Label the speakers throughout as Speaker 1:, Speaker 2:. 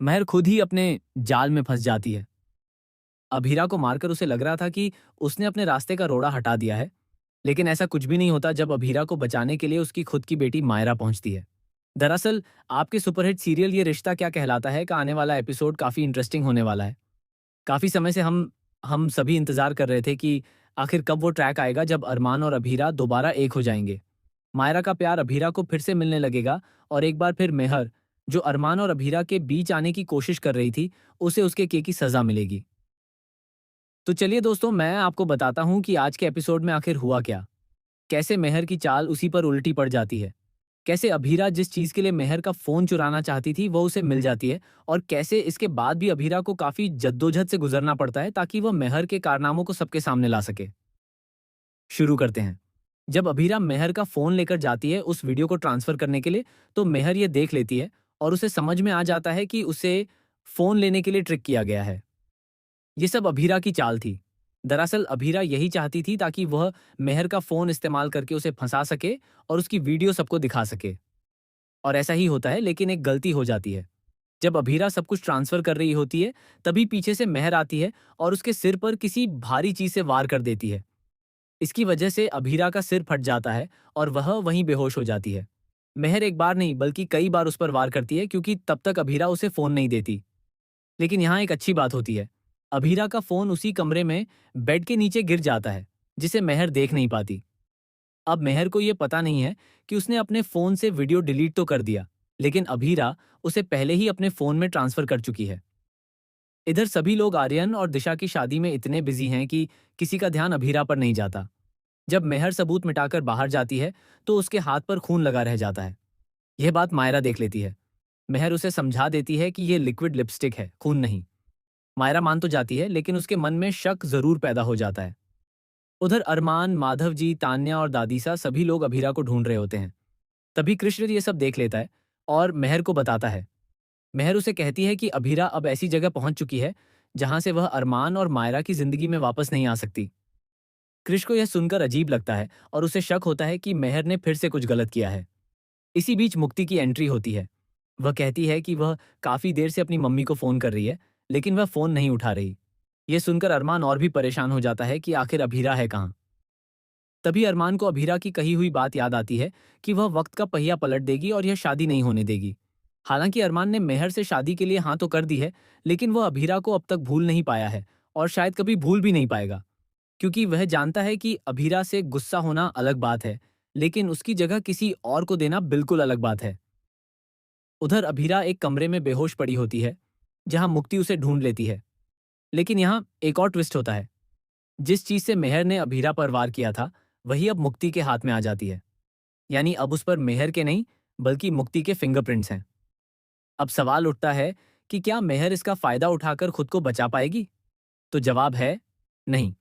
Speaker 1: महर खुद ही अपने जाल में फंस जाती है। अभीरा को मारकर उसे लग रहा था कि उसने अपने रास्ते का रोड़ा हटा दिया है, लेकिन ऐसा कुछ भी नहीं होता जब अभीरा को बचाने के लिए उसकी खुद की बेटी मायरा पहुंचती है। दरअसल आपके सुपरहिट सीरियल ये रिश्ता क्या कहलाता है का आने वाला एपिसोड काफी इंटरेस्टिंग होने वाला है। काफी समय से हम सभी इंतजार कर रहे थे कि आखिर कब वो ट्रैक आएगा जब अरमान और अभीरा दोबारा एक हो जाएंगे। मायरा का प्यार अभीरा को फिर से मिलने लगेगा और एक बार फिर मेहर, जो अरमान और अभीरा के बीच आने की कोशिश कर रही थी, उसे उसके किए की सजा मिलेगी। तो चलिए दोस्तों, मैं आपको बताता हूँ कि आज के एपिसोड में आखिर हुआ क्या। कैसे मेहर की चाल उसी पर उल्टी पड़ जाती है। कैसे अभीरा जिस चीज के लिए मेहर का फोन चुराना चाहती थी वो उसे मिल जाती है, और कैसे इसके बाद भी अभीरा को काफी जद्दोजहद से गुजरना पड़ता है ताकि वह मेहर के कारनामों को सबके सामने ला सके। शुरू करते हैं। जब अभीरा मेहर का फोन लेकर जाती है उस वीडियो को ट्रांसफर करने के लिए, तो मेहर ये देख लेती है और उसे समझ में आ जाता है कि उसे फोन लेने के लिए ट्रिक किया गया है। ये सब अभीरा की चाल थी। दरअसल अभीरा यही चाहती थी ताकि वह मेहर का फोन इस्तेमाल करके उसे फंसा सके और उसकी वीडियो सबको दिखा सके। और ऐसा ही होता है, लेकिन एक गलती हो जाती है। जब अभीरा सब कुछ ट्रांसफर कर रही होती है, तभी पीछे से मेहर आती है और उसके सिर पर किसी भारी चीज से वार कर देती है। इसकी वजह से अभीरा का सिर फट जाता है और वह वहीं बेहोश हो जाती है। मेहर एक बार नहीं बल्कि कई बार उस पर वार करती है, क्योंकि तब तक अभीरा उसे फोन नहीं देती। लेकिन यहाँ एक अच्छी बात होती है। अभीरा का फोन उसी कमरे में बेड के नीचे गिर जाता है, जिसे मेहर देख नहीं पाती। अब मेहर को यह पता नहीं है कि उसने अपने फोन से वीडियो डिलीट तो कर दिया, लेकिन अभीरा उसे पहले ही अपने फोन में ट्रांसफर कर चुकी है। इधर सभी लोग आर्यन और दिशा की शादी में इतने बिजी हैं कि किसी का ध्यान अभीरा पर नहीं जाता। जब मेहर सबूत मिटाकर बाहर जाती है, तो उसके हाथ पर खून लगा रह जाता है। यह बात मायरा देख लेती है। मेहर उसे समझा देती है कि यह लिक्विड लिपस्टिक है, खून नहीं। मायरा मान तो जाती है, लेकिन उसके मन में शक जरूर पैदा हो जाता है। उधर अरमान, माधव जी, तान्या और दादीसा सभी लोग अभीरा को ढूंढ रहे होते हैं। तभी कृष्ण ये सब देख लेता है और मेहर को बताता है। मेहर उसे कहती है कि अभीरा अब ऐसी जगह पहुंच चुकी है जहां से वह अरमान और मायरा की जिंदगी में वापस नहीं आ सकती। कृष को यह सुनकर अजीब लगता है और उसे शक होता है कि मेहर ने फिर से कुछ गलत किया है। इसी बीच मुक्ति की एंट्री होती है। वह कहती है कि वह काफी देर से अपनी मम्मी को फोन कर रही है, लेकिन वह फोन नहीं उठा रही। यह सुनकर अरमान और भी परेशान हो जाता है कि आखिर अभीरा है कहाँ। तभी अरमान को अभीरा की कही हुई बात याद आती है कि वह वक्त का पहिया पलट देगी और यह शादी नहीं होने देगी। हालांकि अरमान ने मेहर से शादी के लिए हाँ तो कर दी है, लेकिन वह अभीरा को अब तक भूल नहीं पाया है और शायद कभी भूल भी नहीं पाएगा, क्योंकि वह जानता है कि अभीरा से गुस्सा होना अलग बात है, लेकिन उसकी जगह किसी और को देना बिल्कुल अलग बात है। उधर अभीरा एक कमरे में बेहोश पड़ी होती है, जहां मुक्ति उसे ढूंढ लेती है। लेकिन यहाँ एक और ट्विस्ट होता है। जिस चीज से मेहर ने अभीरा पर वार किया था, वही अब मुक्ति के हाथ में आ जाती है। यानी अब उस पर मेहर के नहीं, बल्कि मुक्ति के फिंगरप्रिंट्स हैं। अब सवाल उठता है कि क्या मेहर इसका फायदा उठाकर खुद को बचा पाएगी? तो जवाब है नहीं,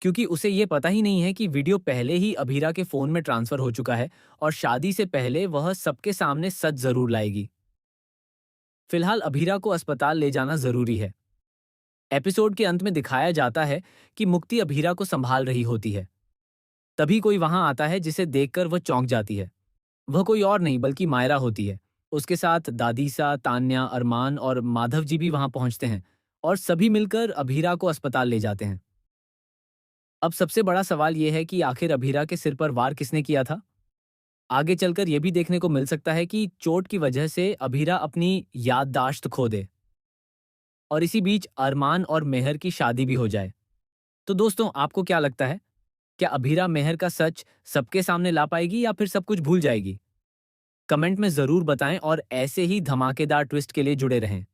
Speaker 1: क्योंकि उसे ये पता ही नहीं है कि वीडियो पहले ही अभीरा के फोन में ट्रांसफर हो चुका है और शादी से पहले वह सबके सामने सच जरूर लाएगी। फिलहाल अभीरा को अस्पताल ले जाना जरूरी है। एपिसोड के अंत में दिखाया जाता है कि मुक्ति अभीरा को संभाल रही होती है। तभी कोई वहां आता है जिसे देखकर वह चौंक जाती है। वह कोई और नहीं बल्कि मायरा होती है। उसके साथ दादीसा, तान्या, अरमान और माधव जी भी वहां पहुंचते हैं और सभी मिलकर अभीरा को अस्पताल ले जाते हैं। अब सबसे बड़ा सवाल यह है कि आखिर अभीरा के सिर पर वार किसने किया था? आगे चलकर यह भी देखने को मिल सकता है कि चोट की वजह से अभीरा अपनी याददाश्त खो दे और इसी बीच अरमान और मेहर की शादी भी हो जाए। तो दोस्तों, आपको क्या लगता है? क्या अभीरा मेहर का सच सबके सामने ला पाएगी या फिर सब कुछ भूल जाएगी? कमेंट में जरूर बताएं और ऐसे ही धमाकेदार ट्विस्ट के लिए जुड़े रहें।